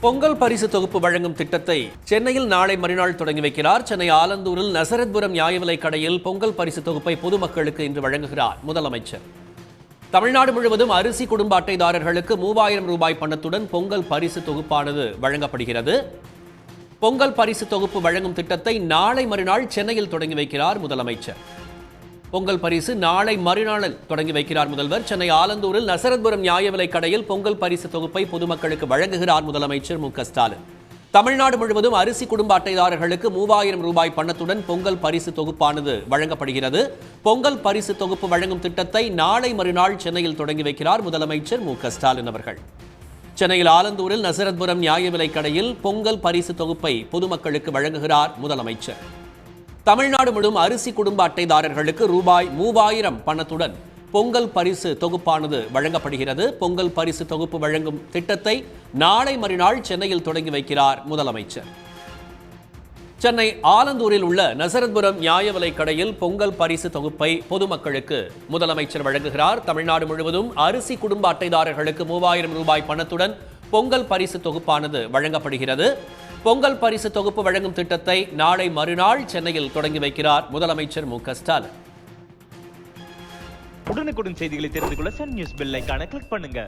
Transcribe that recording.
பொங்கல் பரிசு தொகுப்பு வழங்கும் திட்டத்தை சென்னையில் நாளை மறுநாள் தொடங்கி வைக்கிறார். சென்னை ஆலந்தூரில் நசரத்புரம் நியாய விலைக் கடையில் பொங்கல் பரிசு தொகுப்பை பொதுமக்களுக்கு இன்று வழங்குகிறார் முதலமைச்சர். தமிழ்நாடு முழுவதும் அரிசி குடும்ப அட்டைதாரர்களுக்கு 3000 ரூபாய் பணத்துடன் பொங்கல் பரிசு தொகுப்பானது வழங்கப்படுகிறது. பொங்கல் பரிசு தொகுப்பு வழங்கும் திட்டத்தை நாளை மறுநாள் சென்னையில் தொடங்கி வைக்கிறார் முதலமைச்சர். பொங்கல் பரிசு நாளை மறுநாளில் தொடங்கி வைக்கிறார் முதல்வர். சென்னை ஆலந்தூரில் நசரத்புரம் நியாய விலைக் கடையில் பொங்கல் பரிசு தொகுப்பை பொதுமக்களுக்கு வழங்குகிறார் முதலமைச்சர் மு க ஸ்டாலின். தமிழ்நாடு முழுவதும் அரிசி குடும்ப அட்டைதாரர்களுக்கு 3000 ரூபாய் பணத்துடன் பொங்கல் பரிசு தொகுப்பானது வழங்கப்படுகிறது. பொங்கல் பரிசு தொகுப்பு வழங்கும் திட்டத்தை நாளை மறுநாள் சென்னையில் தொடங்கி வைக்கிறார் முதலமைச்சர் மு க ஸ்டாலின் அவர்கள். சென்னையில் ஆலந்தூரில் நசரத்புரம் நியாய விலைக் கடையில் பொங்கல் பரிசு தொகுப்பை பொதுமக்களுக்கு வழங்குகிறார் முதலமைச்சர். தமிழ்நாடு முழுவதும் அரிசி குடும்ப அட்டைதாரர்களுக்கு ரூபாய் 3000 பணத்துடன் பொங்கல் பரிசு தொகுப்பானது வழங்கப்படுகிறது. பொங்கல் பரிசு தொகுப்பு வழங்கும் திட்டத்தை நாளை மறுநாள் சென்னையில் தொடங்கி வைக்கிறார் முதலமைச்சர். சென்னை ஆலந்தூரில் உள்ள நசரத்புரம் நியாய விலைக் கடையில் பொங்கல் பரிசு தொகுப்பை பொதுமக்களுக்கு முதலமைச்சர் வழங்குகிறார். தமிழ்நாடு முழுவதும் அரிசி குடும்ப அட்டைதாரர்களுக்கு 3000 ரூபாய் பணத்துடன் பொங்கல் பரிசு தொகுப்பானது வழங்கப்படுகிறது. பொங்கல் பரிசு தொகுப்பு வழங்கும் திட்டத்தை நாளை மறுநாள் சென்னையில் தொடங்கி வைக்கிறார் முதலமைச்சர் மு க ஸ்டாலின். உடனுக்குடன் செய்திகளை தெரிந்து கொள்ள சன் நியூஸ் பெல் ஐகானை கிளிக் பண்ணுங்க.